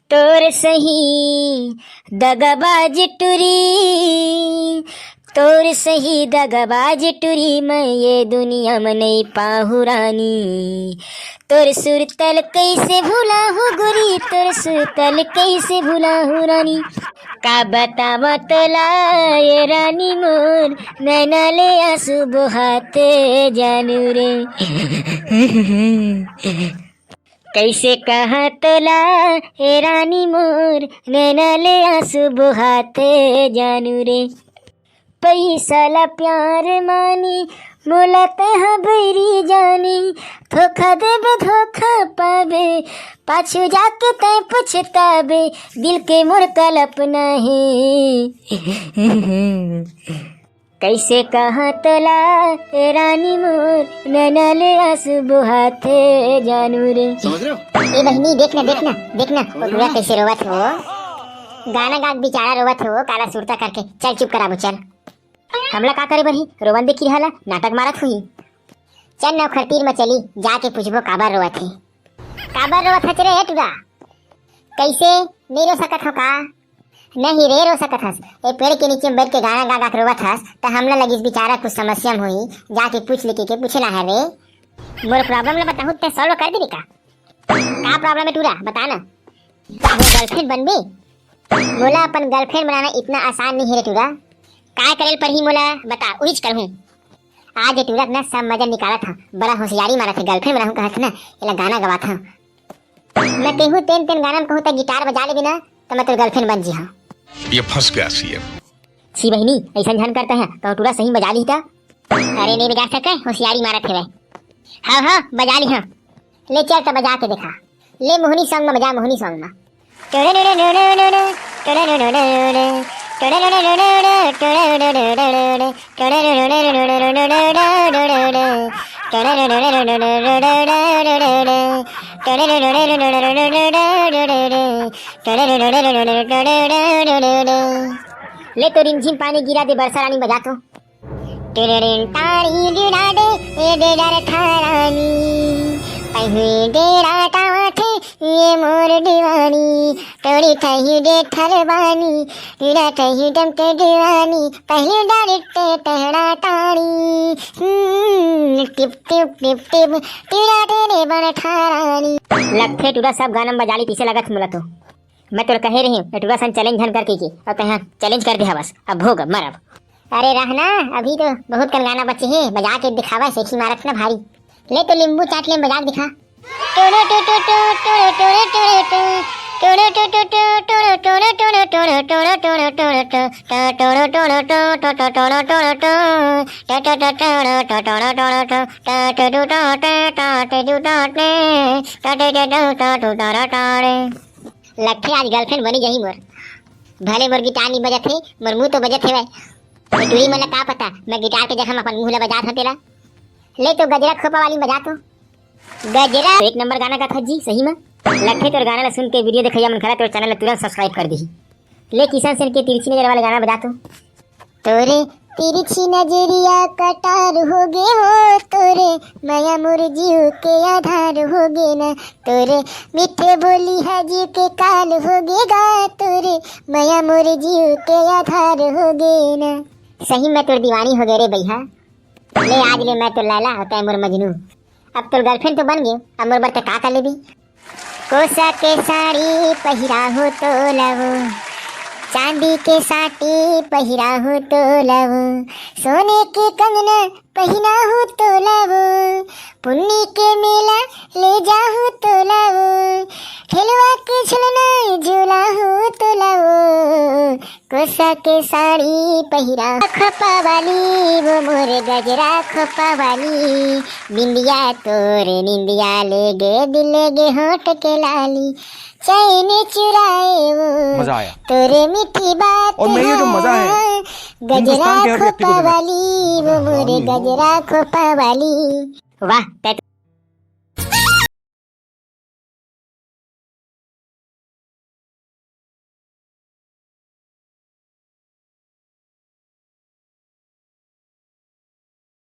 तोर सही दगाबाज टुरी, तोर सही दगाबाज टुरी, मैं ये दुनिया में नहीं पाहु रानी। तोर सुरतल कैसे भूला हूँ गोरी, तोर सुरतल कैसे भूला हूँ रानी। का बतावा तोला ये रानी मोर, नैना ले आंसू बहाते जानू रे। कैसे कहा तोला हे रानी मोर, नैना ले आंसू बहाते जानू रे। पैसा ला प्यार मानी, मोला तहा बैरी जानी। धोखा देबे धोखा पाबे, पाछू जाके तय पछताबे, दिल के मोर कल्पना है। कैसे कहा तोला ए रानी मोर, नैना ले आंसू बहाते जानू रे। समझ रहे हो? ए बहनी देखना देखना देखना, वो पूरा कैसे रोवत हो, गाना गा बेचारा रोवत हो काला सुरता करके। चल चुप कराबो चल। हमला का करे बरही, रोवन देखी रहला, नाटक मारत हुई। चल नौखर तीर में चली, जाके पूछबो काबर रोवत है। काबर रोवत हच रे टुरा, कैसे नहीं रो सकत हो का? नहीं रे रो सकत हस, ए पेड़ के नीचे बैठ के गाना गा गा के रोवत हस, तो हमला लगिस बेचारा कुछ समस्या में हुई। जाके पूछ लेके के पूछना है रे। मोर प्रॉब्लम ला बताहूं ते सॉल्व कर दे का? का प्रॉब्लम है टुरा बता ना। गर्लफ्रेंड बनबे? मोला अपन गर्लफ्रेंड बनाना इतना आसान नहीं है रे टुरा। काय करेल पर ही मोला बता, उहिच करहूं। आज टूरा ना सब मजा निकाला था, बड़ा होशियारी मारा था। गर्लफ्रेंड बनाऊं कहत ना, एला गाना गवा था। मैं कहूं तेन तेन गाना में कहूं त गिटार बजा ले बिना, तो मैं तेरे गर्लफ्रेंड बन जी। हां ये फंस गया सीएम। छी बहनी ऐसा ध्यान करता है तो टूरा सही बजा ली था। अरे नहीं बजा सके, होशियारी मारा थे। हाँ हाँ बजा ली। हाँ ले चल तो बजा के दिखा। ले मोहनी सॉन्ग में बजा, मोहनी सॉन्ग में। ले तो रिमझिम पानी गिरा दे बरसा रानी बजा तो। ये मोर दीवानी टोड़ी थही दे थरवानी, तेरा थही दम के दीवानी, पहले डालते टहरा ताड़ी। टिप टिप टिप टिप तेरा तेरे बन ठारानी। लगथे टूरा सब गाना बजा ली पीछे लगत मुला तो। मैं तो कहे रही हूँ टूरा सन चैलेंज धन करके की, और तहाँ चैलेंज कर दिया बस। अब भोग मर अब। अरे रहना, अभी तो बहुत कल गाना बचे हैं, बजा के दिखावा। सेक्सी मारत ना भारी। ले तो लींबू चाट ले बजा के दिखा। लगथे आज गर्लफ्रेंड बनी जही मोर। भले मोर गिटार नहीं बजत है, मोर मुंह तो बजत है। टूरी मन का पता, मैं गिटार के जगह अपन मुंह ला बजात हूं तेला। ले तो गजरा खोपा वाली बजा तो। गजरा एक नंबर गाना का था जी सही में। लगथे तोर गाना ला सुन के वीडियो देखैया मन करा तोर चैनल ला तुरंत सब्सक्राइब कर दी। ले किशन सेन के तिरछी नजर वाला गाना बजा तो। तोरे तिरछी नजरिया कटार हो गे हो, तोरे माया मोर जीव के आधार हो गे ना। तोरे मीठे बोली है जीव के काल हो गे गा, तोरे माया मोर जीव के आधार हो गे ना। सही में तोर दीवानी हो गए रे भैया। ले आज ले मैं तो लैला होता है मोर मजनू। अब तो गर्लफ्रेंड तो बन गई, अब मोर बरते का कर लेबी। कोसा के साड़ी पहिरा हो तो लवो, चांदी के साटी पहिरा हो तो लवो, सोने के कंगना पहिना हो तो लवो, पुन्नी के मेला ले जा हो तो लवो, खिलवा के झुलना झूला हो तो लवो। कोसा के साड़ी पहिरा खोपा वाली, वो मोर गजरा खोपा वाली, बिंदिया तोर निंदिया ले गे दिल गे होठ के लाली, चैन चुराए वो मजा आया तोरे मीठी बात। और मैं ये जो मजा है गजरा खोपा वाली, वो मोर गजरा खोपा वाली। वाह।